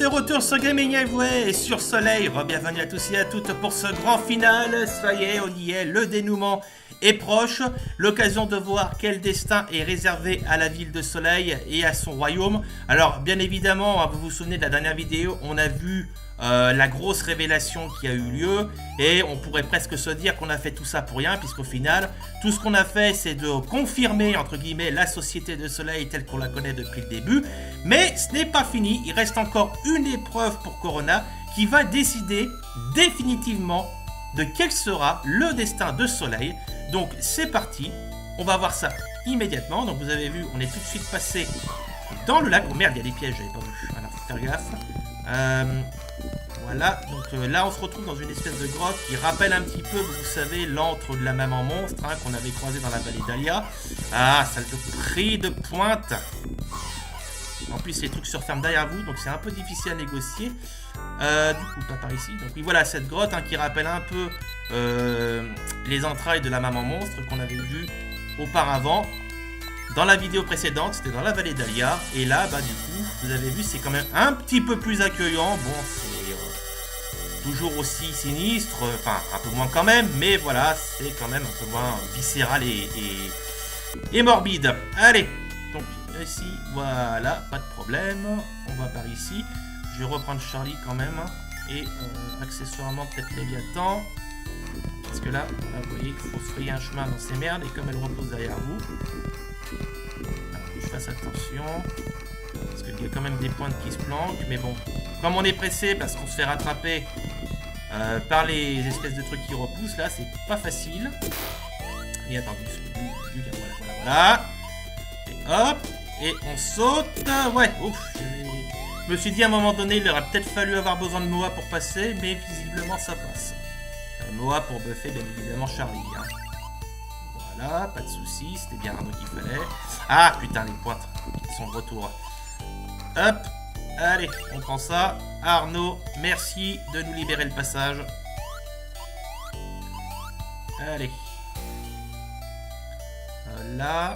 retour sur Gaming Highway et sur Soleil. Bienvenue à tous et à toutes pour ce grand final. Ça y est, on y est, le dénouement est proche. L'occasion de voir quel destin est réservé à la ville de Soleil et à son royaume. Alors, bien évidemment, vous vous souvenez de la dernière vidéo, on a vu la grosse révélation qui a eu lieu. Et on pourrait presque se dire qu'on a fait tout ça pour rien, puisqu'au final, tout ce qu'on a fait, c'est de confirmer, entre guillemets, la société de Soleil telle qu'on la connaît depuis le début. Mais ce n'est pas fini, il reste encore une épreuve pour Corona qui va décider définitivement de quel sera le destin de Soleil. Donc c'est parti, on va voir ça immédiatement. Donc vous avez vu, on est tout de suite passé dans le lac. Oh merde, il y a des pièges, j'avais pas vu. Alors faut faire gaffe. Voilà, donc là on se retrouve dans une espèce de grotte qui rappelle un petit peu, vous savez, l'antre de la maman monstre qu'on avait croisé dans la vallée d'Alia. Ah, salle de prix de pointe. En plus les trucs se referment derrière vous, donc c'est un peu difficile à négocier. Du coup, pas par ici. Donc oui, voilà cette grotte qui rappelle un peu les entrailles de la maman monstre qu'on avait vu auparavant. Dans la vidéo précédente, c'était dans la vallée d'Alia. Et là, bah du coup, vous avez vu, c'est quand même un petit peu plus accueillant. Bon, c'est toujours aussi sinistre, enfin un peu moins quand même, mais voilà, c'est quand même un peu moins viscéral et morbide. Allez, donc ici, voilà, pas de problème. On va par ici. Je vais reprendre Charlie quand même. Et accessoirement peut-être Léviathan. Parce que là, vous voyez qu'il faut se frayer un chemin dans ces merdes. Et comme elle repose derrière vous, je fasse attention. Parce qu'il y a quand même des pointes qui se planquent. Mais bon, comme on est pressé parce qu'on se fait rattraper par les espèces de trucs qui repoussent, là, c'est pas facile. Et attendez, voilà. Et hop, et on saute. Ouais, ouf. Je me suis dit à un moment donné, il aurait peut-être fallu avoir besoin de Moa pour passer, mais visiblement ça passe. Moa pour buffer, bien évidemment, Charlie. Voilà, pas de soucis, c'était bien Arnaud qu'il fallait. Ah putain, les pointes qui sont de retour. Hop, allez, on prend ça. Arnaud, merci de nous libérer le passage. Allez. Là.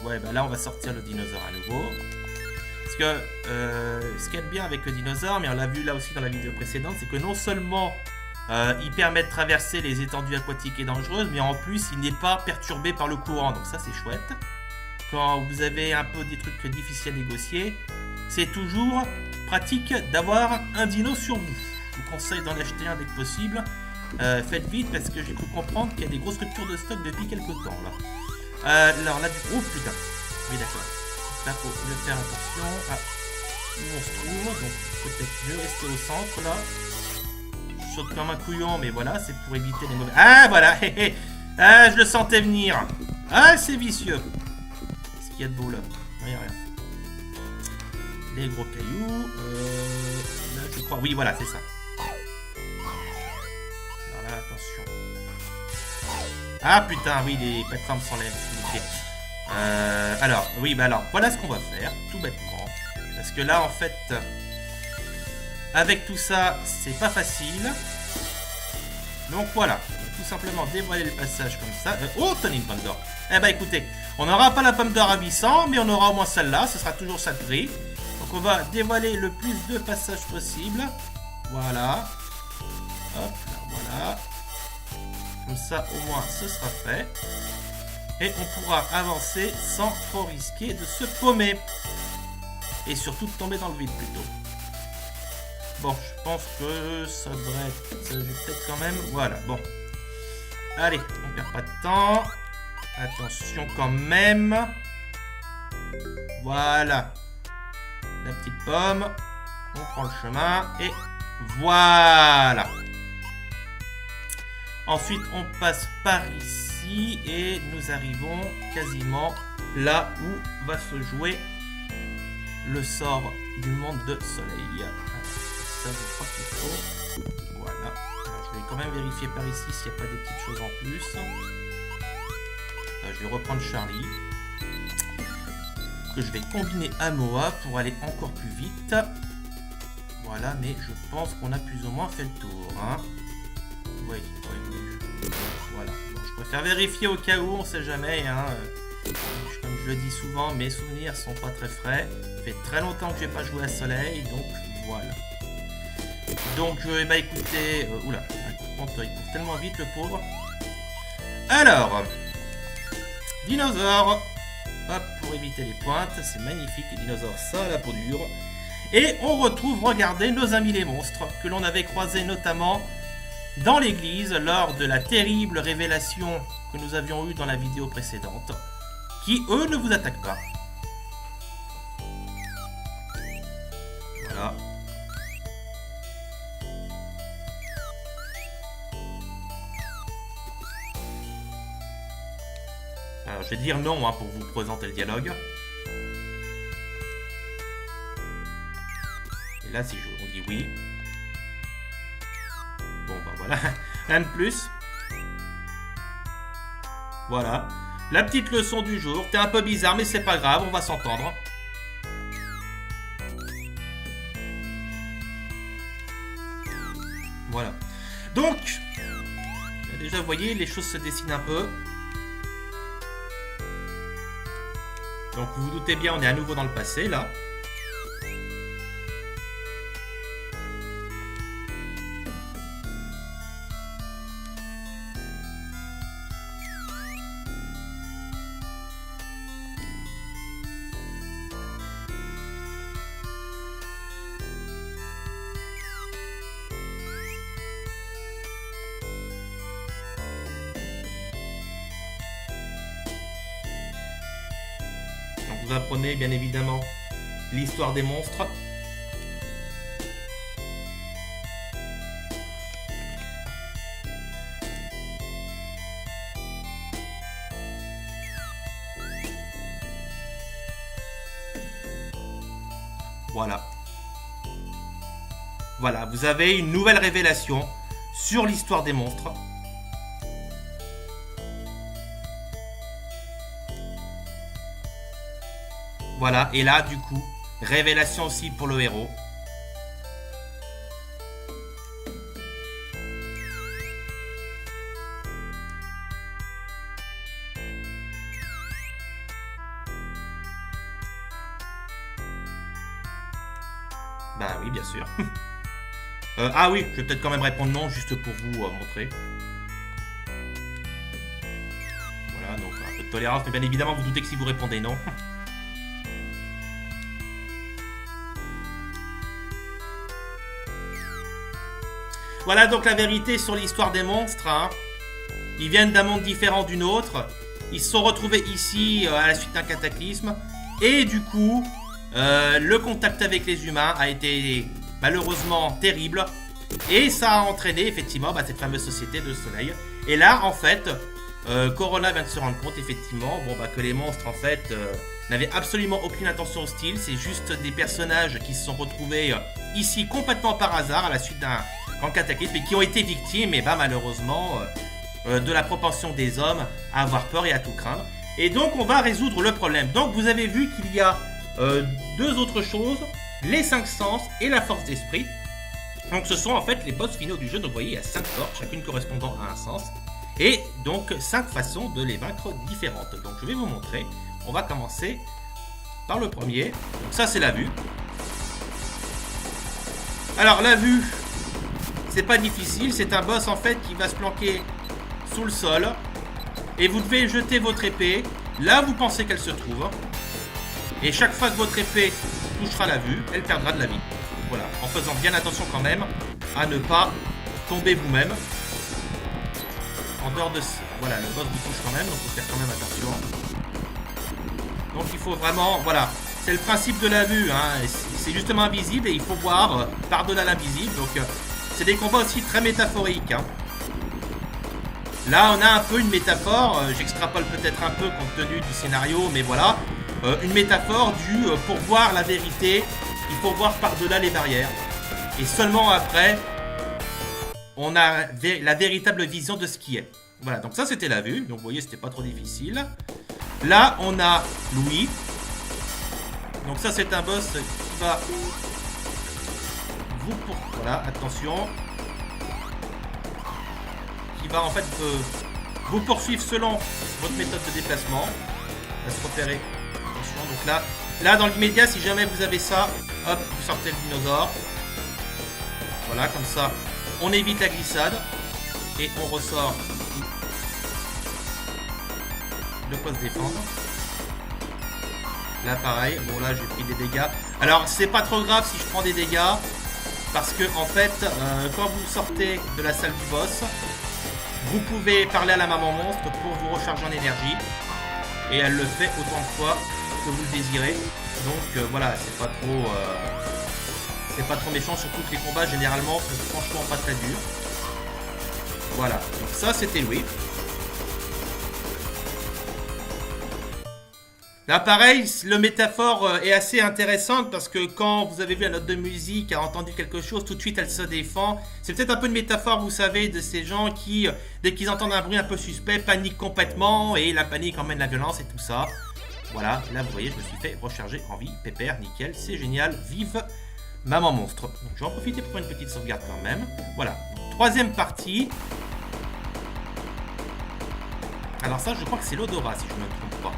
Ouais, bah là, on va sortir le dinosaure à nouveau. Parce que ce qu'il y a de bien avec le dinosaure, mais on l'a vu là aussi dans la vidéo précédente, c'est que non seulement il permet de traverser les étendues aquatiques et dangereuses, mais en plus, il n'est pas perturbé par le courant. Donc ça, c'est chouette. Quand vous avez un peu des trucs difficiles à négocier, c'est toujours pratique d'avoir un dino sur vous. Je vous conseille d'en acheter un dès que possible. Faites vite parce que j'ai pu comprendre qu'il y a des grosses ruptures de stock depuis quelques temps. Là. Alors là, du coup, oh putain. Oui, d'accord. Là, faut bien faire attention à où on se trouve. Donc, peut-être mieux rester au centre là. Je saute comme un couillon, mais voilà, c'est pour éviter les mauvais. Ah, voilà. Ah, je le sentais venir. Ah, c'est vicieux. Qu'est-ce qu'il y a de beau là? Rien. Les gros cailloux. Là, je crois. Oui, voilà, c'est ça. Alors là, attention. Ah putain, oui, les plateformes s'enlèvent. Alors, oui, bah alors, voilà ce qu'on va faire, tout bêtement. Parce que là, en fait, avec tout ça, c'est pas facile. Donc voilà, tout simplement dévoiler le passage comme ça. Oh, Tony une pomme d'or. Eh bah écoutez, on n'aura pas la pomme d'or à 800, mais on aura au moins celle-là, ce sera toujours ça de prix. Donc on va dévoiler le plus de passages possible. Voilà. Hop, là, voilà. Comme ça, au moins, ce sera fait. Et on pourra avancer sans trop risquer de se paumer. Et surtout de tomber dans le vide plutôt. Bon, je pense que ça devrait être... Ça, je vais peut-être quand même... Voilà, bon. Allez, on perd pas de temps. Attention quand même. Voilà. La petite pomme. On prend le chemin. Et voilà. Ensuite, on passe par ici et nous arrivons quasiment là où va se jouer le sort du monde de Soleil. Ça, je crois qu'il faut. Voilà. Alors, je vais quand même vérifier par ici s'il n'y a pas des petites choses en plus. Je vais reprendre Charlie. Que je vais combiner à Moa pour aller encore plus vite. Voilà, mais je pense qu'on a plus ou moins fait le tour. Oui. Voilà. Bon, je préfère vérifier au cas où, on sait jamais. Comme je le dis souvent, mes souvenirs sont pas très frais. Ça fait très longtemps que j'ai pas joué à Soleil, donc voilà. Donc, eh ben, écoutez... oula, il court tellement vite, le pauvre. Alors, dinosaure. Hop, pour éviter les pointes. C'est magnifique, les dinosaures, ça, la peau dure. Et on retrouve, regardez, nos amis les monstres, que l'on avait croisés notamment dans l'église lors de la terrible révélation que nous avions eue dans la vidéo précédente, qui, eux, ne vous attaquent pas. Voilà. Alors, je vais dire non hein, pour vous présenter le dialogue. Et là, si on dit oui. Bon, ben voilà. Rien de plus. Voilà. La petite leçon du jour. T'es un peu bizarre, mais c'est pas grave, on va s'entendre. Voilà. Donc, déjà, vous voyez, les choses se dessinent un peu. Donc, vous vous doutez bien, on est à nouveau dans le passé, là. Vous apprenez bien évidemment l'histoire des monstres. Voilà. Voilà, vous avez une nouvelle révélation sur l'histoire des monstres. Voilà, et là, du coup, révélation aussi pour le héros. Bah oui, bien sûr. Ah oui, je vais peut-être quand même répondre non, juste pour vous montrer. Voilà, donc un peu de tolérance, mais bien évidemment, vous doutez que si vous répondez non... Voilà donc la vérité sur l'histoire des monstres. Hein. Ils viennent d'un monde différent d'une autre. Ils se sont retrouvés ici à la suite d'un cataclysme. Et du coup, le contact avec les humains a été malheureusement terrible. Et ça a entraîné effectivement cette fameuse société de soleil. Et là, en fait, Corona vient de se rendre compte effectivement que les monstres en fait n'avaient absolument aucune intention hostile. C'est juste des personnages qui se sont retrouvés ici complètement par hasard à la suite d'un cataclysme et qui ont été victimes et malheureusement de la propension des hommes à avoir peur et à tout craindre. Et donc on va résoudre le problème. Donc vous avez vu qu'il y a deux autres choses, les 5 sens et la force d'esprit. Donc ce sont en fait les boss finaux du jeu. Donc vous voyez il y a 5 portes, chacune correspondant à un sens. Et donc 5 façons de les vaincre différentes. Donc je vais vous montrer. On va commencer par le premier. Donc ça c'est la vue. Alors la vue, c'est pas difficile, c'est un boss en fait qui va se planquer sous le sol. Et vous devez jeter votre épée là où vous pensez qu'elle se trouve. Et chaque fois que votre épée touchera la vue, elle perdra de la vie. Voilà, en faisant bien attention quand même à ne pas tomber vous-même. En dehors de... Voilà, le boss vous touche quand même, donc il faut faire quand même attention. Donc il faut vraiment... Voilà, c'est le principe de la vue, hein. C'est justement invisible et il faut voir par-delà l'invisible. Donc... c'est des combats aussi très métaphoriques. Hein. Là, on a un peu une métaphore. J'extrapole peut-être un peu compte tenu du scénario, mais voilà. Une métaphore du pour voir la vérité, il faut voir par-delà les barrières. Et seulement après, on a la véritable vision de ce qui est. Voilà, donc ça c'était la vue. Donc vous voyez, c'était pas trop difficile. Là, on a Louis. Donc ça, c'est un boss qui va... Voilà, attention. Qui va en fait vous poursuivre selon votre méthode de déplacement. Il va se repérer. Attention, donc là dans l'immédiat, si jamais vous avez ça, hop, vous sortez le dinosaure. Voilà, comme ça, on évite la glissade. Et on ressort de quoi se défendre. Là, pareil. Bon, là, j'ai pris des dégâts. Alors, c'est pas trop grave si je prends des dégâts. Parce que, en fait, quand vous sortez de la salle du boss, vous pouvez parler à la maman monstre pour vous recharger en énergie. Et elle le fait autant de fois que vous le désirez. Donc, voilà, c'est pas trop méchant. Surtout que les combats, généralement, sont franchement pas très durs. Voilà, donc ça c'était Louis. Là pareil, le métaphore est assez intéressante parce que quand vous avez vu la note de musique, a entendu quelque chose, tout de suite elle se défend. C'est peut-être un peu une métaphore, vous savez, de ces gens qui, dès qu'ils entendent un bruit un peu suspect, paniquent complètement et la panique emmène la violence et tout ça. Voilà, là vous voyez, je me suis fait recharger en vie, pépère, nickel, c'est génial, vive maman monstre. Donc je vais en profiter pour faire une petite sauvegarde quand même. Voilà, troisième partie. Alors ça, je crois que c'est l'odorat, si je ne me trompe pas.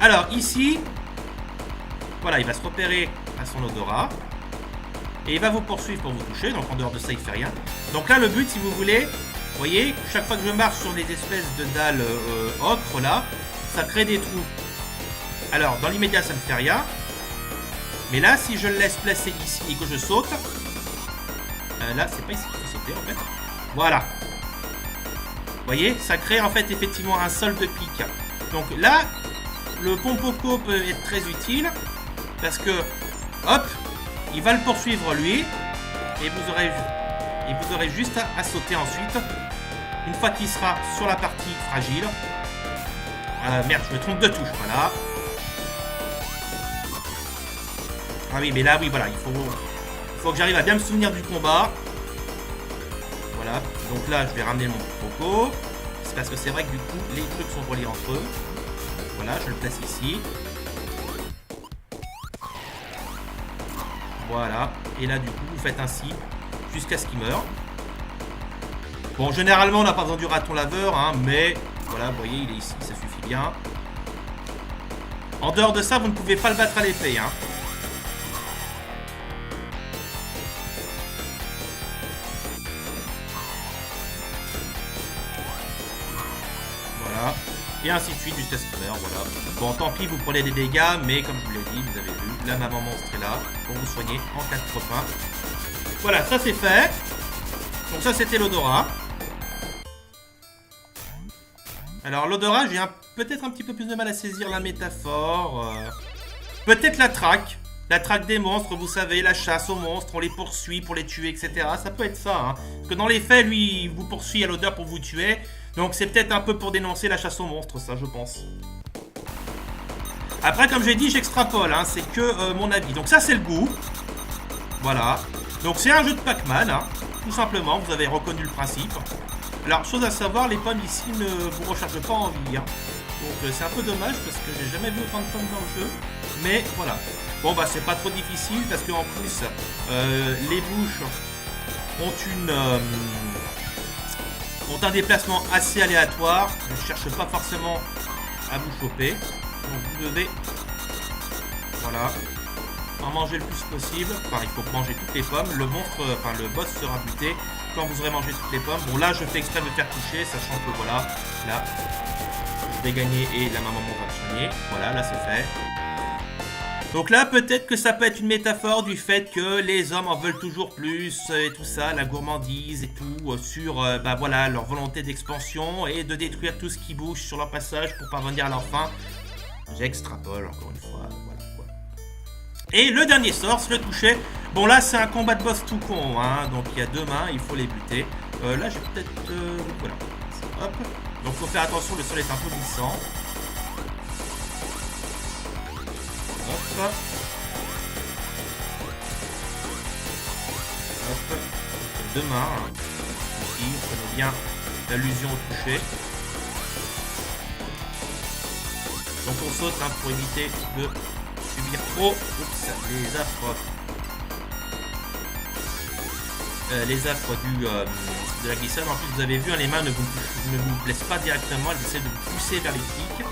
Alors ici, voilà, il va se repérer à son odorat. Et il va vous poursuivre pour vous toucher. Donc en dehors de ça, il ne fait rien. Donc là, le but, si vous voulez, vous voyez, chaque fois que je marche sur les espèces de dalles ocre, là, ça crée des trous. Alors, dans l'immédiat, ça ne fait rien. Mais là, si je le laisse placer ici et que je saute, là, c'est pas ici qu'il faut sauter, en fait. Voilà. Vous voyez, ça crée en fait effectivement un sol de pique. Donc là, le pompoco peut être très utile parce que, hop, il va le poursuivre lui et vous aurez juste à sauter ensuite. Une fois qu'il sera sur la partie fragile. Merde, je me trompe de touche, voilà. Ah oui, mais là, oui, voilà, il faut que j'arrive à bien me souvenir du combat. Voilà, donc là je vais ramener mon poco. C'est parce que c'est vrai que du coup les trucs sont reliés entre eux. Voilà, je le place ici. Voilà, et là du coup vous faites ainsi jusqu'à ce qu'il meure. Bon, généralement on n'a pas besoin du raton laveur, hein, mais voilà, vous voyez, il est ici, ça suffit bien. En dehors de ça, vous ne pouvez pas le battre à l'épée, hein. Et ainsi de suite jusqu'à ce qu'il meure, voilà. Bon, tant pis, vous prenez des dégâts, mais comme je vous l'ai dit, vous avez vu, la maman monstre est là pour vous soigner en cas de trop faim. Voilà, ça c'est fait. Donc ça c'était l'odorat. Alors l'odorat, j'ai peut-être un petit peu plus de mal à saisir la métaphore. Peut-être la traque. La traque des monstres, vous savez, la chasse aux monstres, on les poursuit pour les tuer, etc. Ça peut être ça, hein. Parce que dans les faits, lui, il vous poursuit à l'odeur pour vous tuer. Donc c'est peut-être un peu pour dénoncer la chasse aux monstres, ça, je pense. Après, comme j'ai dit, j'extrapole, hein, c'est que mon avis. Donc ça, c'est le goût. Voilà. Donc c'est un jeu de Pac-Man, hein, tout simplement, vous avez reconnu le principe. Alors, chose à savoir, les pommes ici ne vous rechargent pas en vie, hein. Donc c'est un peu dommage parce que j'ai jamais vu autant de pommes dans le jeu. Mais voilà. Bon bah c'est pas trop difficile parce qu'en plus les bouches ont un déplacement assez aléatoire. Je ne cherche pas forcément à vous choper. Donc vous devez voilà en manger le plus possible. Enfin il faut manger toutes les pommes. Le monstre, enfin le boss sera buté quand vous aurez mangé toutes les pommes. Bon là je fais exprès de me faire toucher, sachant que voilà, là je vais gagner et la maman va me soigner. Voilà, là c'est fait. Donc là, peut-être que ça peut être une métaphore du fait que les hommes en veulent toujours plus et tout ça, la gourmandise et tout, sur bah voilà, leur volonté d'expansion et de détruire tout ce qui bouge sur leur passage pour parvenir à leur fin. J'extrapole encore une fois, voilà quoi. Et le dernier sort, c'est le toucher. Bon là, c'est un combat de boss tout con, hein, donc il y a deux mains, il faut les buter. Là, j'ai peut-être... voilà. Hop. Donc faut faire attention, le sol est un peu glissant. Hop. Hop. Deux mains. Hein. Ici, on connaît bien l'allusion au toucher. Donc on saute hein, pour éviter de subir trop les affres. Les affres de la glissade. En plus, vous avez vu, hein, les mains ne vous blessent pas directement, elles essaient de vous pousser vers les pics.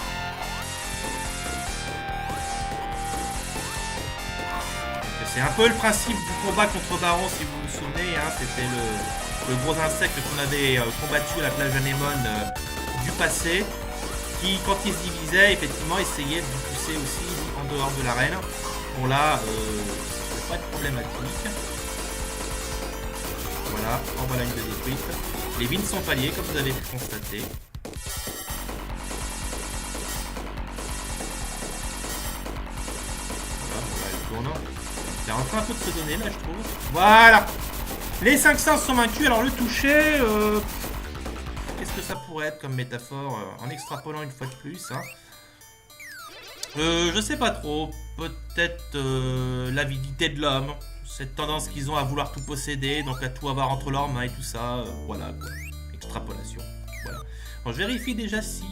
C'est un peu le principe du combat contre Baron, si vous vous souvenez. Hein, c'était le gros insecte qu'on avait combattu à la plage Anémone du passé, qui, quand il se divisait, effectivement, essayait de pousser aussi en dehors de l'arène. Bon là, c'est pas de problématique. Voilà, en voilà une de détruite. Les vignes sont alliées, comme vous avez pu constater. Voilà, bon là, elle tourne. Elle est en train un peu de se donner, là, je trouve. Voilà. Les 500 sont vaincus. Alors, le toucher... qu'est-ce que ça pourrait être comme métaphore en extrapolant une fois de plus, hein. Je sais pas trop. Peut-être l'avidité de l'homme. Cette tendance qu'ils ont à vouloir tout posséder, donc à tout avoir entre leurs mains et tout ça. Voilà, quoi. Extrapolation. Voilà. Bon, je vérifie déjà si...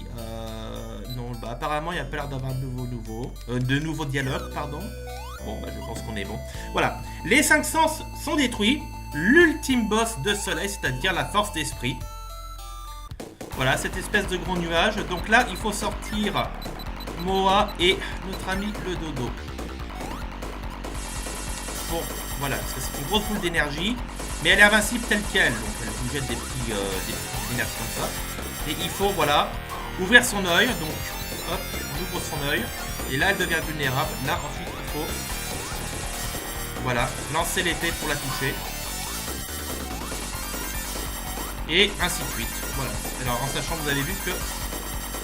non, bah apparemment, il n'y a pas l'air d'avoir de nouveaux dialogues, pardon. Bon, bah je pense qu'on est bon. Voilà. Les 5 sens sont détruits. L'ultime boss de Soleil, c'est-à-dire la force d'esprit. Voilà, cette espèce de gros nuage. Donc là, il faut sortir Moa et notre ami le Dodo. Bon, voilà, parce que c'est une grosse boule d'énergie, mais elle est invincible telle qu'elle. Donc elle vous jette des petites énergies comme ça. Et il faut, voilà, ouvrir son œil. Donc, hop, on ouvre son œil. Et là, elle devient vulnérable. Là, ensuite, il faut, voilà, lancer l'épée pour la toucher. Et ainsi de suite. Voilà. Alors en sachant que vous avez vu que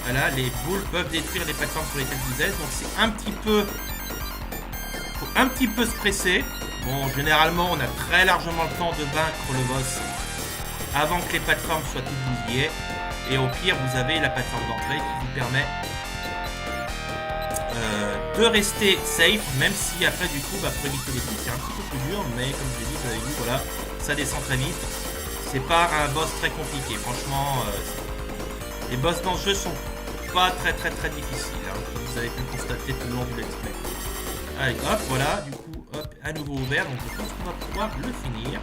voilà, les boules peuvent détruire les plateformes sur lesquelles vous êtes. Donc c'est un petit peu... faut un petit peu se presser. Bon, généralement on a très largement le temps de vaincre le boss avant que les plateformes soient toutes bousillées. Et au pire vous avez la plateforme d'entrée qui vous permet de rester safe. Même si après du coup pour éviter les coups c'est un petit peu plus dur. Mais comme je l'ai dit, vous avez vu, voilà, ça descend très vite. C'est pas un boss très compliqué, franchement, les boss dans ce jeu sont pas très difficiles, hein, comme vous avez pu le constater tout le long du let's play. Allez, hop, voilà, du coup, hop, à nouveau ouvert, donc je pense qu'on va pouvoir le finir.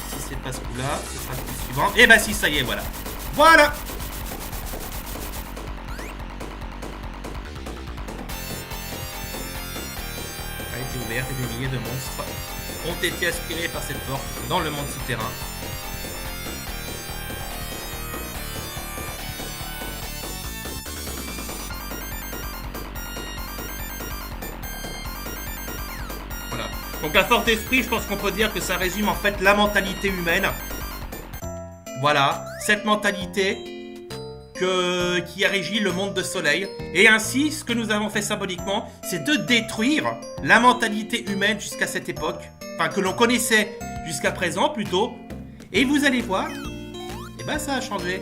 Si c'est pas ce coup-là, ce sera le coup suivant. Et bah si, ça y est, voilà. Voilà! A été ouverte et des milliers de monstres ont été aspirés par cette porte dans le monde souterrain. Voilà. Donc la force d'esprit, je pense qu'on peut dire que ça résume en fait la mentalité humaine. Voilà, cette mentalité qui a régi le monde de Soleil. Et ainsi, ce que nous avons fait symboliquement, c'est de détruire la mentalité humaine jusqu'à cette époque. Enfin, que l'on connaissait jusqu'à présent, plutôt. Et vous allez voir, et ben ça a changé.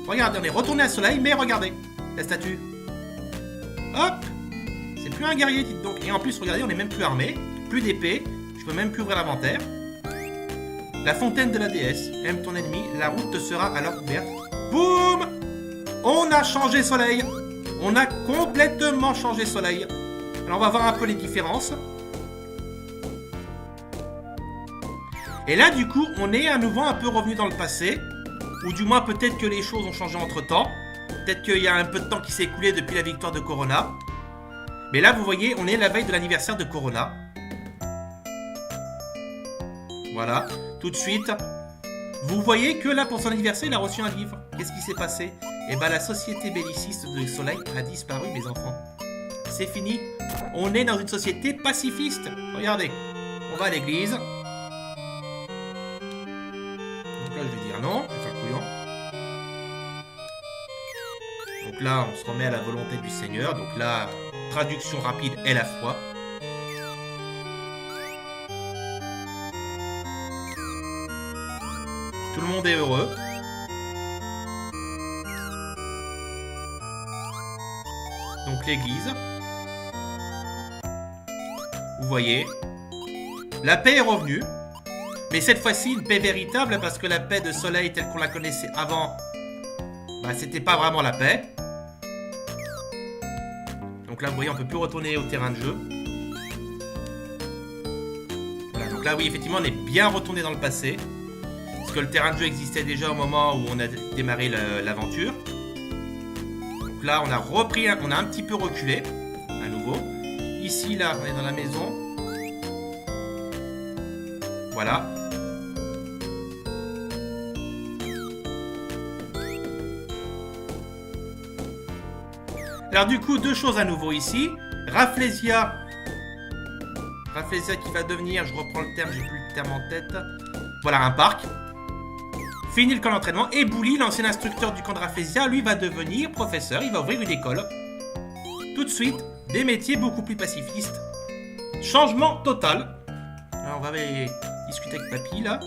Regardez, on est retourné à Soleil, mais regardez, la statue. Hop, c'est plus un guerrier, dites donc. Et en plus, regardez, on n'est même plus armé, plus d'épée, je peux même plus ouvrir l'inventaire. La fontaine de la déesse, aime ton ennemi, la route te sera alors ouverte. Boum! On a changé Soleil. On a complètement changé Soleil. Alors on va voir un peu les différences. Et là du coup on est à nouveau un peu revenu dans le passé. Ou du moins peut-être que les choses ont changé entre temps. Peut-être qu'il y a un peu de temps qui s'est écoulé depuis la victoire de Corona. Mais là vous voyez on est la veille de l'anniversaire de Corona. Voilà, tout de suite. Vous voyez que là, pour son anniversaire, il a reçu un livre. Qu'est-ce qui s'est passé? Eh ben, la société belliciste de Soleil a disparu, mes enfants. C'est fini. On est dans une société pacifiste. Regardez, on va à l'église. Donc là, je vais dire non, je vais faire couillon. Donc là, on se remet à la volonté du Seigneur. Donc là, traduction rapide est la foi. Tout le monde est heureux. Donc l'église. Vous voyez. La paix est revenue. Mais cette fois-ci, une paix véritable, parce que la paix de Soleil telle qu'on la connaissait avant, bah, c'était pas vraiment la paix. Donc là, vous voyez, on peut plus retourner au terrain de jeu. Voilà, donc là, oui, effectivement, on est bien retourné dans le passé. Parce que le terrain de jeu existait déjà au moment où on a démarré l'aventure. Donc là, on a repris, on a un petit peu reculé, à nouveau. Ici, là, on est dans la maison. Voilà. Alors du coup, deux choses à nouveau ici. Rafflesia qui va devenir, je reprends le terme, j'ai plus le terme en tête. Voilà, un parc. Fini le camp d'entraînement. Et Bouli, l'ancien instructeur du camp de Rafflesia, lui va devenir professeur. Il va ouvrir une école. Tout de suite, des métiers beaucoup plus pacifistes. Changement total. Alors, on va aller discuter avec Papy, là.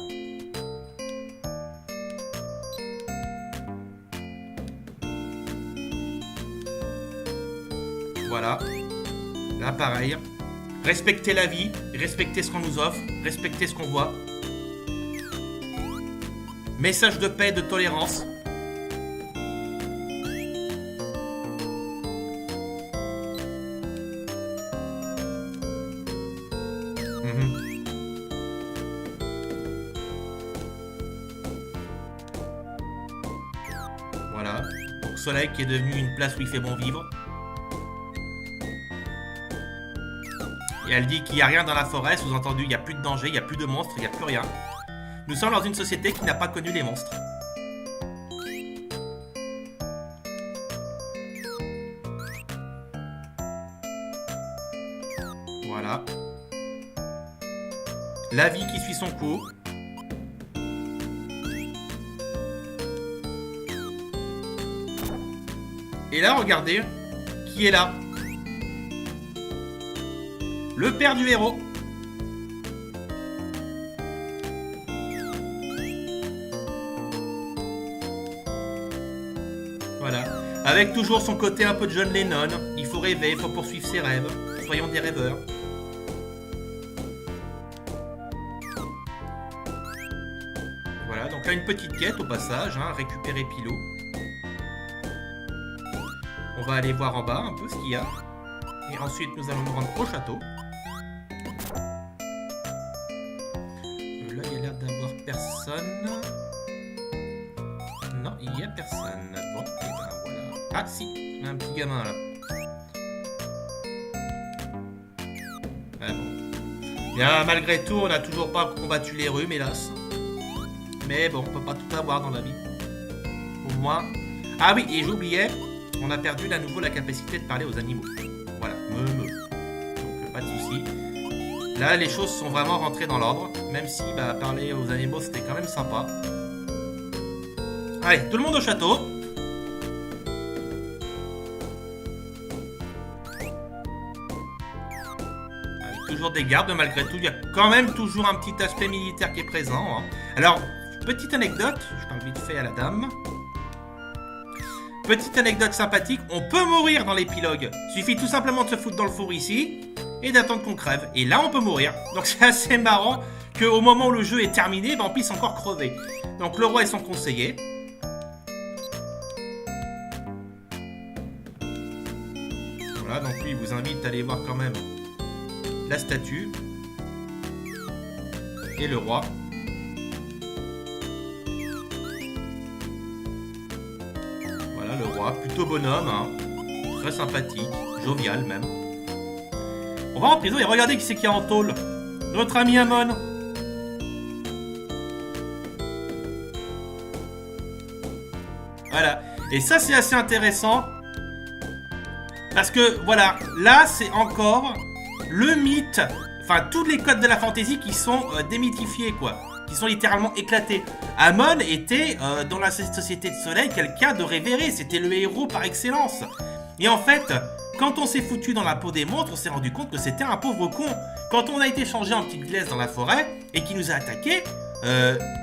Voilà. Là, pareil. Respecter la vie, respecter ce qu'on nous offre, respecter ce qu'on voit. Message de paix et de tolérance. Voilà. Donc Soleil qui est devenu une place où il fait bon vivre. Et elle dit qu'il n'y a rien dans la forêt, sous-entendu, il n'y a plus de danger, il n'y a plus de monstres, il n'y a plus rien. Nous sommes dans une société qui n'a pas connu les monstres. Voilà. La vie qui suit son cours. Et là, regardez, qui est là? Le père du héros. Voilà. Avec toujours son côté un peu de John Lennon. Il faut rêver, il faut poursuivre ses rêves. Soyons des rêveurs. Voilà, donc là une petite quête au passage, hein, récupérer Pilou. On va aller voir en bas un peu ce qu'il y a. Et ensuite nous allons nous rendre au château. Là il y a l'air d'avoir personne. Non, il n'y a personne. Bon, et ben voilà. Ah si, il y a un petit gamin là. Ah bon. Bien, malgré tout, on n'a toujours pas combattu les rhumes, hélas. Mais bon, on peut pas tout avoir dans la vie. Au moins. Ah oui, et j'oubliais, on a perdu à nouveau la capacité de parler aux animaux. Voilà, donc pas de soucis. Là, les choses sont vraiment rentrées dans l'ordre, même si bah, parler aux animaux c'était quand même sympa. Allez, tout le monde au château. Avec toujours des gardes, malgré tout, il y a quand même toujours un petit aspect militaire qui est présent. Hein. Alors, petite anecdote, je parle vite fait à la dame. Petite anecdote sympathique, on peut mourir dans l'épilogue. Suffit tout simplement de se foutre dans le four ici et d'attendre qu'on crève. Et là, on peut mourir. Donc c'est assez marrant qu'au moment où le jeu est terminé, ben, on puisse encore crever. Donc le roi et son conseiller. Voilà, donc lui, il vous invite à aller voir quand même la statue et le roi. Le roi, plutôt bonhomme, hein. Très sympathique, jovial même. On va en prison et regardez qui c'est qui est en tôle. Notre ami Amon. Voilà. Et ça c'est assez intéressant. Parce que voilà, là c'est encore le mythe, enfin tous les codes de la fantasy qui sont démythifiés quoi. Qui sont littéralement éclatés. Amon était, dans la société de Soleil, quelqu'un de révéré. C'était le héros par excellence. Et en fait, quand on s'est foutu dans la peau des monstres, on s'est rendu compte que c'était un pauvre con. Quand on a été changé en petite glace dans la forêt, et qu'il nous a attaqués,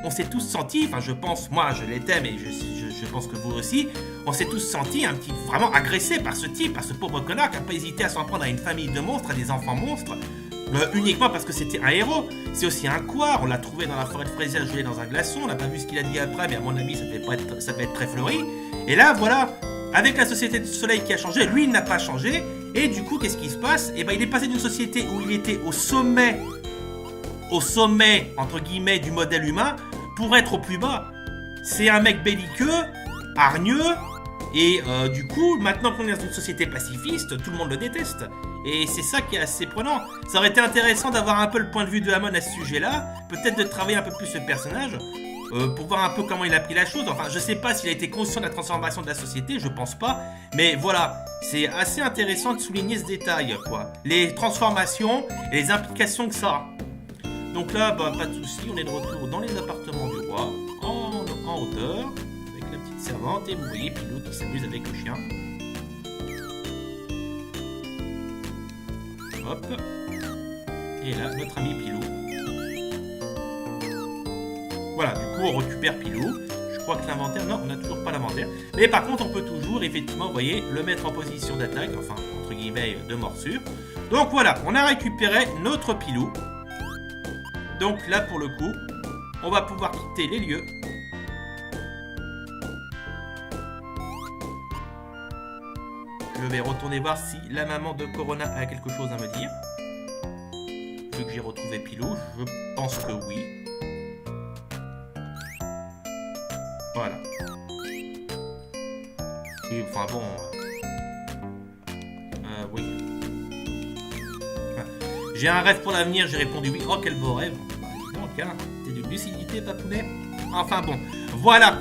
on s'est tous sentis, enfin je pense, moi je l'étais, mais je pense que vous aussi, on s'est tous sentis un petit, vraiment agressés par ce type, par ce pauvre connard qui n'a pas hésité à s'en prendre à une famille de monstres, à des enfants monstres. Uniquement parce que c'était un héros. C'est aussi un couard, on l'a trouvé dans la forêt de fraisiers gelé dans un glaçon, on n'a pas vu ce qu'il a dit après, mais à mon avis ça devait être très fleuri. Et là voilà, avec la société de Soleil qui a changé, lui il n'a pas changé, et du coup qu'est-ce qui se passe? Et ben il est passé d'une société où il était au sommet entre guillemets du modèle humain, pour être au plus bas. C'est un mec belliqueux, hargneux, et du coup maintenant qu'on est dans une société pacifiste, tout le monde le déteste. Et c'est ça qui est assez prenant. Ça aurait été intéressant d'avoir un peu le point de vue de Hamon à ce sujet-là. Peut-être de travailler un peu plus ce personnage. Pour voir un peu comment il a pris la chose. Enfin, je sais pas s'il a été conscient de la transformation de la société, je pense pas. Mais voilà, c'est assez intéressant de souligner ce détail, quoi. Les transformations et les implications que ça a. Donc là, bah, pas de souci, on est de retour dans les appartements du roi, en hauteur, avec la petite servante, et vous voyez Pilou qui s'amuse avec le chien. Hop. Et là, notre ami Pilou. Voilà, du coup, on récupère Pilou. Je crois que l'inventaire, non, on n'a toujours pas l'inventaire. Mais par contre, on peut toujours, effectivement, vous voyez, le mettre en position d'attaque, enfin, entre guillemets, de morsure. Donc voilà, on a récupéré notre Pilou. Donc là, pour le coup, on va pouvoir quitter les lieux. Je vais retourner voir si la maman de Corona a quelque chose à me dire. Vu que j'ai retrouvé Pilou, je pense que oui. Voilà. Et enfin bon... oui. J'ai un rêve pour l'avenir, j'ai répondu oui. Oh, quel beau rêve. Donc, hein, t'es d'une lucidité, papounet. Enfin bon, voilà.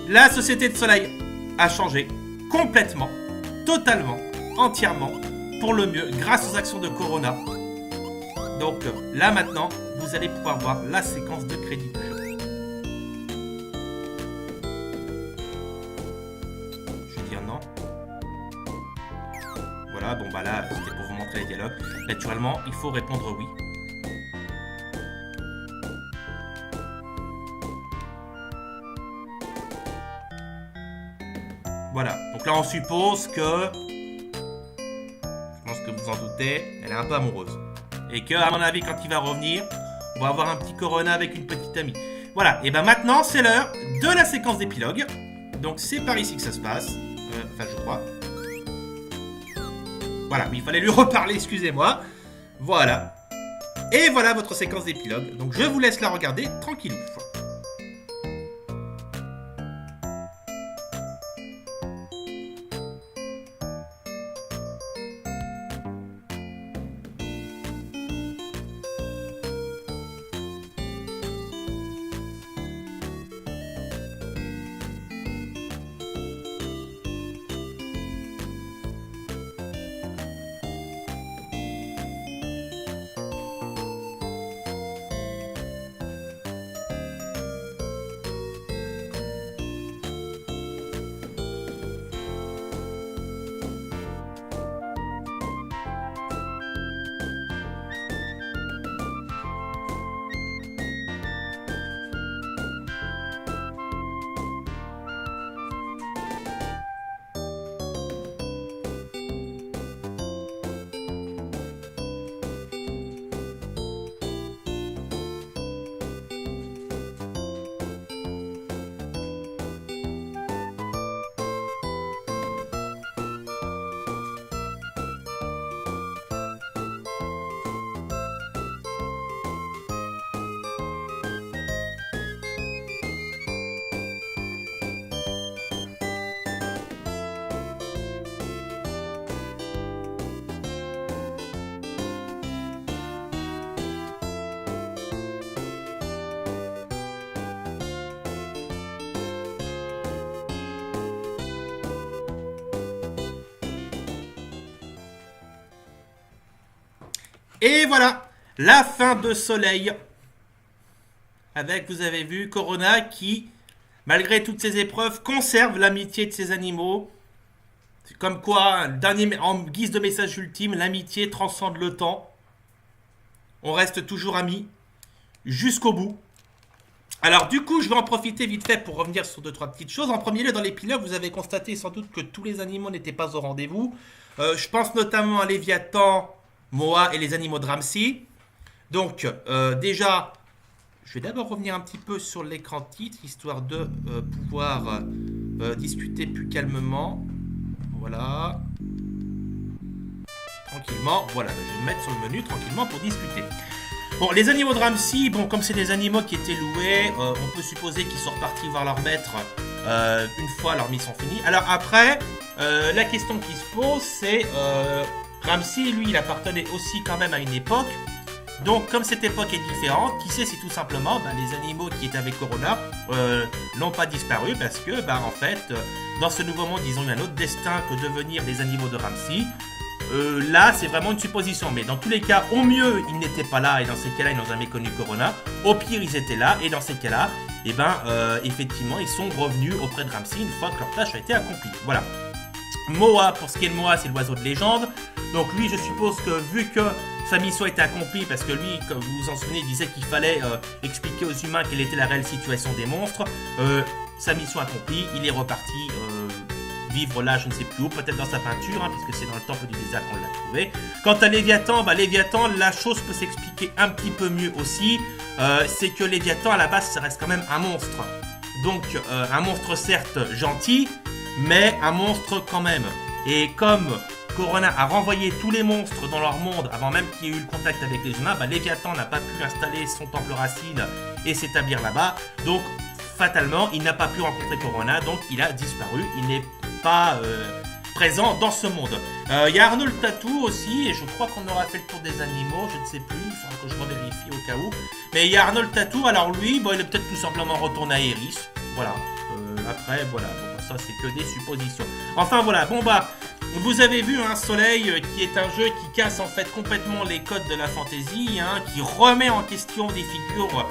La société de Soleil a changé complètement, totalement, entièrement, pour le mieux, grâce aux actions de Corona. Donc là maintenant, vous allez pouvoir voir la séquence de crédit du jeu. Je vais dire non. Voilà, bon bah là, c'était pour vous montrer les dialogues. Naturellement, il faut répondre oui. Voilà, donc là on suppose que, je pense que vous en doutez, elle est un peu amoureuse. Et que, à mon avis, quand il va revenir, on va avoir un petit Corona avec une petite amie. Voilà, et ben maintenant c'est l'heure de la séquence d'épilogue. Donc c'est par ici que ça se passe. Enfin, je crois. Voilà, mais il fallait lui reparler, excusez-moi. Voilà. Et voilà votre séquence d'épilogue. Donc je vous laisse la regarder tranquillou. Et voilà, la fin de Soleil. Avec, vous avez vu, Corona qui, malgré toutes ses épreuves, conserve l'amitié de ses animaux. C'est comme quoi, en guise de message ultime, l'amitié transcende le temps. On reste toujours amis, jusqu'au bout. Alors du coup, je vais en profiter vite fait pour revenir sur 2-3 petites choses. En premier lieu, dans l'épilogue, vous avez constaté sans doute que tous les animaux n'étaient pas au rendez-vous. Je pense notamment à Léviathan, Moa et les animaux de Ramsey. Donc, déjà, je vais d'abord revenir un petit peu sur l'écran titre, histoire de pouvoir discuter plus calmement. Voilà. Tranquillement. Voilà, je vais me mettre sur le menu tranquillement pour discuter. Bon, les animaux de Ramsey, bon, comme c'est des animaux qui étaient loués, on peut supposer qu'ils sont repartis voir leur maître une fois leurs missions finies. Alors après, la question qui se pose, c'est Ramsey, lui, il appartenait aussi quand même à une époque. Donc, comme cette époque est différente, qui sait si tout simplement les animaux qui étaient avec Corona n'ont pas disparu parce que, en fait, dans ce nouveau monde, ils ont eu un autre destin que devenir des animaux de Ramsey. Là, c'est vraiment une supposition, mais dans tous les cas, au mieux, ils n'étaient pas là et dans ces cas-là, ils n'ont jamais connu Corona. Au pire, ils étaient là et dans ces cas-là, effectivement, ils sont revenus auprès de Ramsey une fois que leur tâche a été accomplie. Voilà. Moa, pour ce qui est de Moa, c'est l'oiseau de légende. Donc lui, je suppose que vu que sa mission était accomplie, parce que lui, comme vous vous en souvenez, il disait qu'il fallait expliquer aux humains quelle était la réelle situation des monstres. Sa mission accomplie, il est reparti vivre là, je ne sais plus où, peut-être dans sa peinture, puisque c'est dans le temple du désert qu'on l'a trouvé. Quant à Léviathan, Léviathan, la chose peut s'expliquer un petit peu mieux aussi. C'est que Léviathan, à la base, ça reste quand même un monstre. Donc, un monstre certes gentil, mais un monstre quand même. Et comme Corona a renvoyé tous les monstres dans leur monde avant même qu'il y ait eu le contact avec les humains, Léviathan n'a pas pu installer son temple racine et s'établir là-bas. Donc, fatalement, il n'a pas pu rencontrer Corona, donc il a disparu. Il n'est pas présent dans ce monde. Il y a Arnaud le Tatou aussi, et je crois qu'on aura fait le tour des animaux, je ne sais plus, il faudra que je revérifie au cas où. Mais il y a Arnaud le Tatou, alors lui, il est peut-être tout simplement retourné à Eris. Voilà. Après, voilà. Ça, c'est que des suppositions. Enfin, voilà. Vous avez vu Soleil, qui est un jeu qui casse en fait complètement les codes de la fantasy, qui remet en question des figures,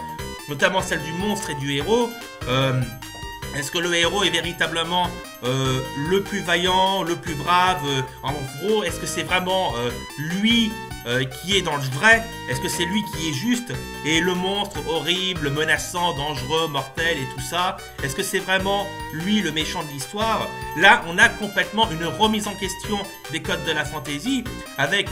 notamment celle du monstre et du héros. Est-ce que le héros est véritablement le plus vaillant, le plus brave en gros, est-ce que c'est vraiment lui qui est dans le vrai? Est-ce que c'est lui qui est juste? Et le monstre horrible, menaçant, dangereux, mortel et tout ça, est-ce que c'est vraiment lui le méchant de l'histoire? Là, on a complètement une remise en question des codes de la fantasy, avec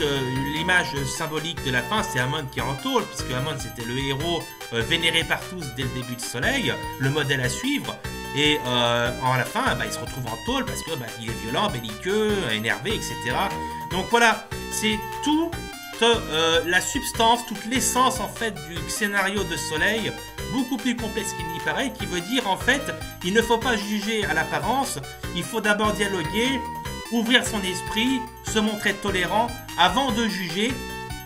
l'image symbolique de la fin, c'est Amon qui est en tôle, puisque Amon c'était le héros vénéré par tous dès le début de Soleil, le modèle à suivre. Et à la fin, il se retrouve en tôle parce que il est violent, belliqueux, énervé, etc. Donc voilà, c'est toute la substance, toute l'essence en fait du scénario de Soleil, beaucoup plus complexe qu'il n'y paraît, qui veut dire en fait, il ne faut pas juger à l'apparence, il faut d'abord dialoguer, ouvrir son esprit, se montrer tolérant avant de juger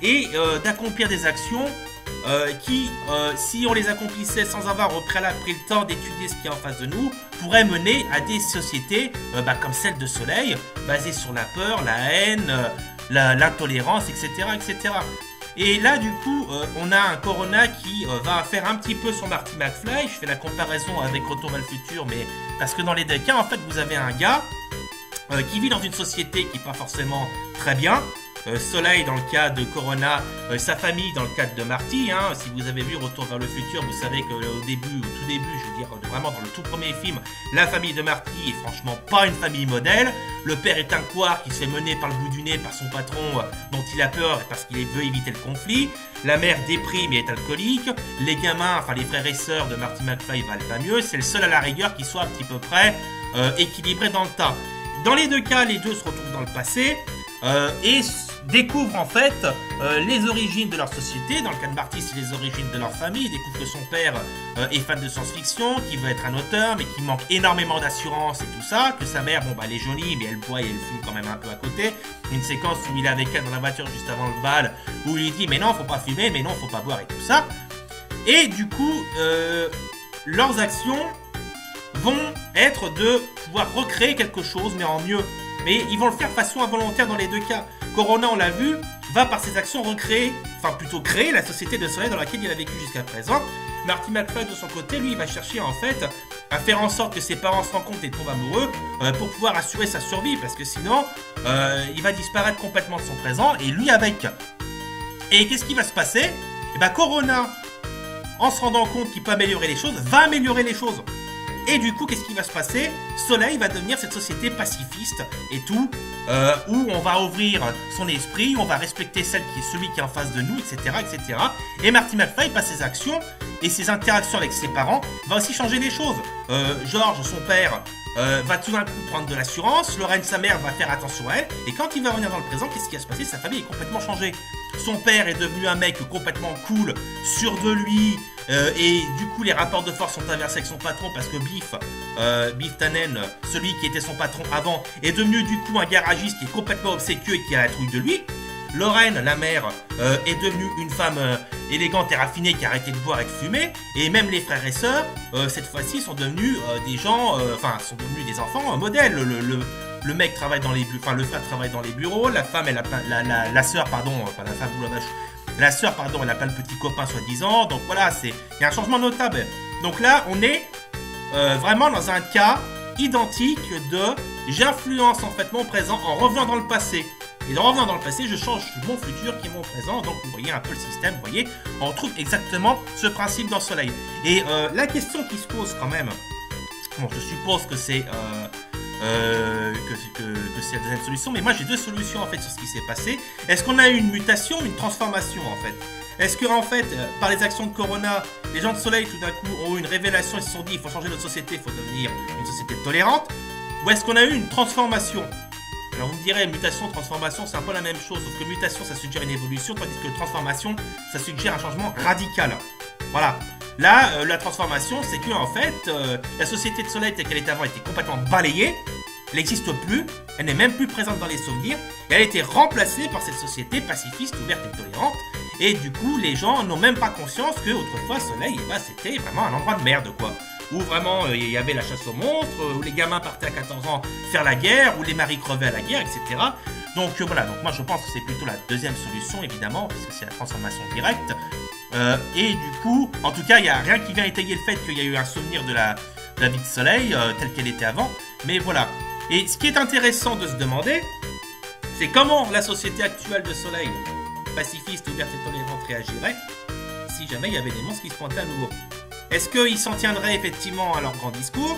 et d'accomplir des actions qui, si on les accomplissait sans avoir au préalable pris le temps d'étudier ce qui est en face de nous, pourraient mener à des sociétés comme celle de Soleil, basées sur la peur, la haine, l'intolérance, etc., etc. Et là, du coup, on a un Corona qui va faire un petit peu son Marty McFly. Je fais la comparaison avec Retour vers le futur, mais parce que dans les deux cas, en fait, vous avez un gars qui vit dans une société qui n'est pas forcément très bien. Soleil dans le cas de Corona, sa famille dans le cadre de Marty. Si vous avez vu Retour vers le futur, vous savez qu'au tout début, je veux dire vraiment dans le tout premier film, la famille de Marty est franchement pas une famille modèle. Le père est un couard qui se fait mener par le bout du nez par son patron dont il a peur parce qu'il veut éviter le conflit. La mère déprime et est alcoolique. Les gamins, enfin les frères et sœurs de Marty McFly valent pas mieux. C'est le seul à la rigueur qui soit un petit peu près équilibré dans le tas. Dans les deux cas, les deux se retrouvent dans le passé et découvrent en fait les origines de leur société. Dans le cas de Marty, c'est les origines de leur famille. Ils découvrent que son père est fan de science-fiction, qu'il veut être un auteur, mais qu'il manque énormément d'assurance et tout ça. Que sa mère, elle est jolie, mais elle boit et elle fume quand même un peu à côté. Une séquence où il est avec elle dans la voiture juste avant le bal, où il dit mais non, faut pas fumer, mais non, faut pas boire et tout ça. Et du coup, leurs actions vont être de pouvoir recréer quelque chose, mais en mieux. Mais ils vont le faire de façon involontaire dans les deux cas. Corona, on l'a vu, va par ses actions recréer, enfin plutôt créer la société de Soleil dans laquelle il a vécu jusqu'à présent. Marty McFly de son côté, lui, il va chercher en fait à faire en sorte que ses parents se rencontrent et tombent amoureux pour pouvoir assurer sa survie, parce que sinon, il va disparaître complètement de son présent, et lui avec. Et qu'est-ce qui va se passer? Corona, en se rendant compte qu'il peut améliorer les choses, va améliorer les choses. Et du coup, qu'est-ce qui va se passer? Soleil va devenir cette société pacifiste et tout, où on va ouvrir son esprit, on va respecter celui qui est en face de nous, etc., etc. Et Marty McFly, par ses actions et ses interactions avec ses parents, va aussi changer les choses. George, son père, va tout d'un coup prendre de l'assurance, Lorraine, sa mère, va faire attention à elle, et quand il va revenir dans le présent, qu'est-ce qui va se passer? Sa famille est complètement changée. Son père est devenu un mec complètement cool, sûr de lui, et du coup les rapports de force sont inversés avec son patron parce que Biff Tannen, celui qui était son patron avant, est devenu du coup un garagiste qui est complètement obséquieux et qui a la trouille de lui. Lorraine, la mère, est devenue une femme élégante et raffinée qui a arrêté de boire et de fumer. Et même les frères et sœurs, cette fois-ci, sont devenus des gens, sont devenus des enfants modèles. Le mec travaille dans les le frère travaille dans les bureaux, la femme, elle a la sœur, pardon, pas la femme ou la vache. La sœur, pardon, elle a pas le petit copain soi-disant. Donc voilà, il y a un changement notable. Donc là, on est vraiment dans un cas identique de j'influence en fait mon présent en revenant dans le passé. Et en revenant dans le passé, je change mon futur qui est mon présent. Donc vous voyez un peu le système, vous voyez, on retrouve exactement ce principe dans Soleil. Et la question qui se pose quand même, bon, je suppose que c'est c'est la deuxième solution, mais moi j'ai deux solutions en fait sur ce qui s'est passé. Est-ce qu'on a eu une mutation, une transformation en fait? Est-ce que en fait, par les actions de Corona, les gens de Soleil tout d'un coup ont eu une révélation, ils se sont dit il faut changer notre société, il faut devenir une société tolérante? Ou est-ce qu'on a eu une transformation? Alors vous me direz, mutation, transformation, c'est un peu la même chose, sauf que mutation, ça suggère une évolution, tandis que transformation, ça suggère un changement radical. Voilà. Là, la transformation, c'est que en fait, la société de Soleil telle qu'elle était avant était complètement balayée, elle n'existe plus, elle n'est même plus présente dans les souvenirs, et elle a été remplacée par cette société pacifiste, ouverte et tolérante, et du coup, les gens n'ont même pas conscience que autrefois Soleil, c'était vraiment un endroit de merde, quoi. Où vraiment il y avait la chasse aux monstres, où les gamins partaient à 14 ans faire la guerre, où les maris crevaient à la guerre, etc. Donc voilà, donc moi je pense que c'est plutôt la deuxième solution, évidemment, puisque c'est la transformation directe. Et du coup, en tout cas, il n'y a rien qui vient étayer le fait qu'il y a eu un souvenir de la vie de Soleil, telle qu'elle était avant. Mais voilà. Et ce qui est intéressant de se demander, c'est comment la société actuelle de Soleil, pacifiste, ouverte et tolérante, réagirait si jamais il y avait des monstres qui se pointaient à nouveau. Est-ce qu'ils s'en tiendraient effectivement à leur grand discours?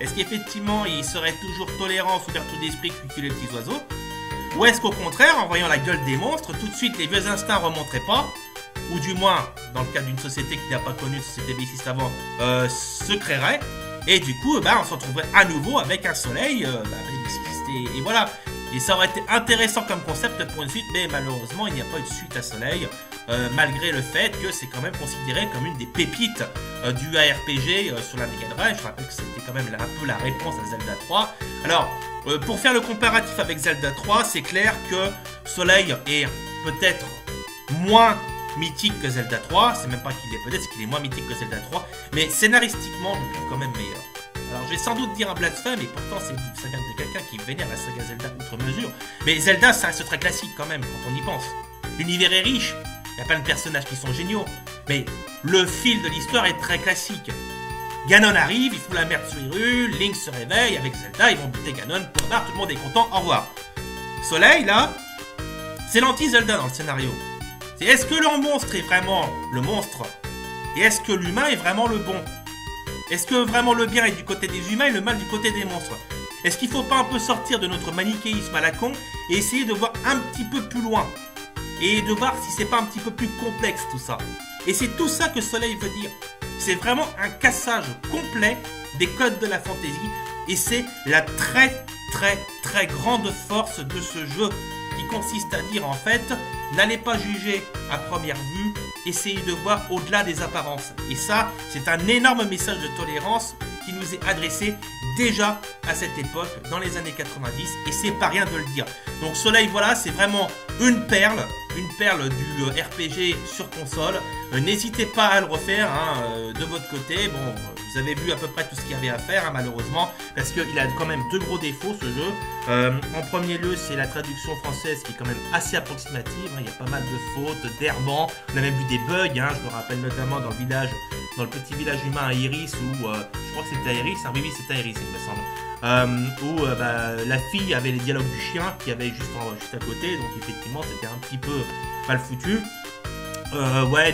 Est-ce qu'effectivement ils seraient toujours tolérants, ouverts d'esprit, que les petits oiseaux? Ou est-ce qu'au contraire, en voyant la gueule des monstres, tout de suite les vieux instincts remonteraient pas? Ou du moins, dans le cas d'une société qui n'a pas connu de société belliciste avant, se créerait? Et du coup, on se retrouverait à nouveau avec un Soleil belliciste. Et voilà. Et ça aurait été intéressant comme concept pour une suite, mais malheureusement, il n'y a pas eu de suite à Soleil. Malgré le fait que c'est quand même considéré comme une des pépites du ARPG sur la Mega Drive. Je rappelle que c'était quand même un peu la réponse à Zelda 3. Alors, pour faire le comparatif avec Zelda 3, c'est clair que Soleil est peut-être moins mythique que Zelda 3. C'est même pas qu'il est peut-être, c'est qu'il est moins mythique que Zelda 3. Mais scénaristiquement, je le trouve quand même meilleur. Alors je vais sans doute dire un blasphème, et pourtant ça vient de quelqu'un qui vénère la saga Zelda outre mesure. Mais Zelda, ça reste très classique quand même, quand on y pense. L'univers est riche, il y a plein de personnages qui sont géniaux, mais le fil de l'histoire est très classique. Ganon arrive, il fout la merde sur Hyrule, Link se réveille, avec Zelda, ils vont buter Ganon, point barre, tout le monde est content, au revoir. Soleil, là, c'est l'anti-Zelda dans le scénario. C'est est-ce que le monstre est vraiment le monstre, et est-ce que l'humain est vraiment le bon? Est-ce que vraiment le bien est du côté des humains et le mal du côté des monstres? Est-ce qu'il ne faut pas un peu sortir de notre manichéisme à la con et essayer de voir un petit peu plus loin? Et de voir si c'est pas un petit peu plus complexe tout ça. Et c'est tout ça que Soleil veut dire. C'est vraiment un cassage complet des codes de la fantasy. Et c'est la très très très grande force de ce jeu qui consiste à dire en fait, n'allez pas juger à première vue, essayez de voir au-delà des apparences. Et ça, c'est un énorme message de tolérance qui nous est adressé déjà à cette époque, dans les années 90, et c'est pas rien de le dire. Donc Soleil, voilà, c'est vraiment une perle du RPG sur console. N'hésitez pas à le refaire de votre côté. Bon, vous avez vu à peu près tout ce qu'il y avait à faire, malheureusement, parce qu'il a quand même deux gros défauts, ce jeu. En premier lieu, c'est la traduction française qui est quand même assez approximative. Il y a pas mal de fautes, d'errements. On a même vu des bugs. Je me rappelle notamment dans le petit village humain à Iris, où je crois que c'était à Iris. Oui, c'était à Iris, il me semble. Où la fille avait les dialogues du chien qui avait juste à côté, donc effectivement c'était un petit peu mal foutu.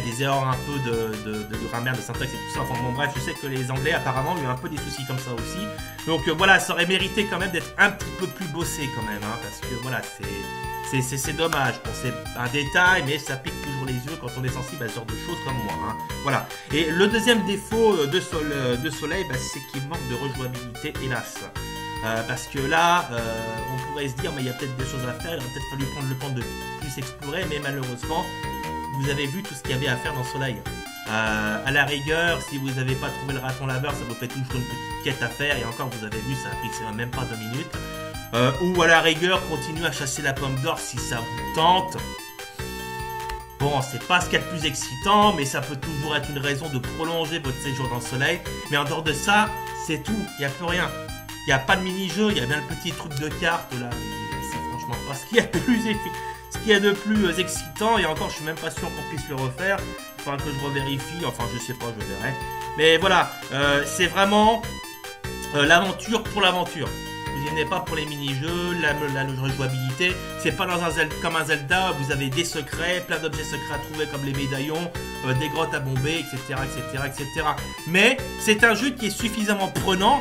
Des erreurs un peu de grammaire, de syntaxe et tout ça. Enfin bon, bref, je sais que les Anglais apparemment ont eu un peu des soucis comme ça aussi. Donc voilà, ça aurait mérité quand même d'être un petit peu plus bossé quand même, parce que voilà, c'est dommage. Bon, c'est un détail, mais ça pique toujours les yeux quand on est sensible à ce genre de choses comme moi. Voilà. Et le deuxième défaut de Soleil, c'est qu'il manque de rejouabilité, hélas. parce que là, on pourrait se dire, mais il y a peut-être des choses à faire, il aurait peut-être fallu prendre le temps de plus explorer, mais malheureusement, vous avez vu tout ce qu'il y avait à faire dans Soleil. À la rigueur, si vous n'avez pas trouvé le raton laveur, ça vous fait toujours une petite quête à faire, et encore, vous avez vu, ça a pris même pas 2 minutes. Ou à la rigueur, continuez à chasser la pomme d'or si ça vous tente. Bon, c'est pas ce qu'il y a de plus excitant, mais ça peut toujours être une raison de prolonger votre séjour dans le soleil. Mais en dehors de ça, c'est tout, il n'y a plus rien. Il n'y a pas de mini-jeu, il y a bien le petit truc de carte là, mais c'est franchement pas ce qu'il y a de plus excitant. Et encore, je suis même pas sûr qu'on puisse le refaire. Enfin, que je revérifie, enfin, je sais pas, je verrai. Mais voilà, c'est vraiment l'aventure pour l'aventure. Vous n'y venez pas pour les mini-jeux, la rejouabilité. C'est pas dans comme un Zelda, vous avez des secrets, plein d'objets secrets à trouver comme les médaillons, des grottes à bomber, etc. Mais c'est un jeu qui est suffisamment prenant,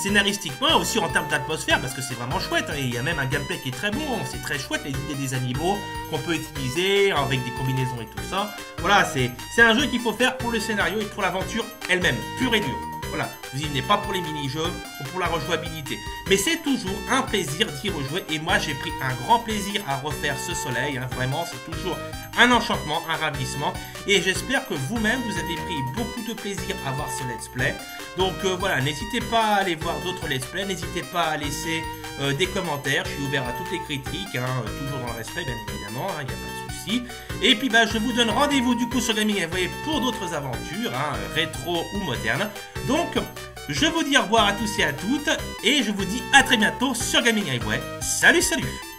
scénaristiquement et aussi en termes d'atmosphère, parce que c'est vraiment chouette. Hein, et il y a même un gameplay qui est très bon, c'est très chouette, les idées des animaux qu'on peut utiliser avec des combinaisons et tout ça. Voilà, c'est un jeu qu'il faut faire pour le scénario et pour l'aventure elle-même, pure et dure. Voilà, vous n'y venez pas pour les mini-jeux ou pour la rejouabilité. Mais c'est toujours un plaisir d'y rejouer. Et moi, j'ai pris un grand plaisir à refaire ce soleil. Hein, vraiment, c'est toujours un enchantement, un ravissement. Et j'espère que vous-même, vous avez pris beaucoup de plaisir à voir ce let's play. Donc voilà, n'hésitez pas à aller voir d'autres let's play. N'hésitez pas à laisser des commentaires. Je suis ouvert à toutes les critiques. Hein, toujours dans le respect, bien évidemment. Il n'y a pas de souci. Et puis, je vous donne rendez-vous du coup sur Gaming Highway pour d'autres aventures, hein, rétro ou modernes. Donc, je vous dis au revoir à tous et à toutes, et je vous dis à très bientôt sur Gaming Highway. Salut, salut!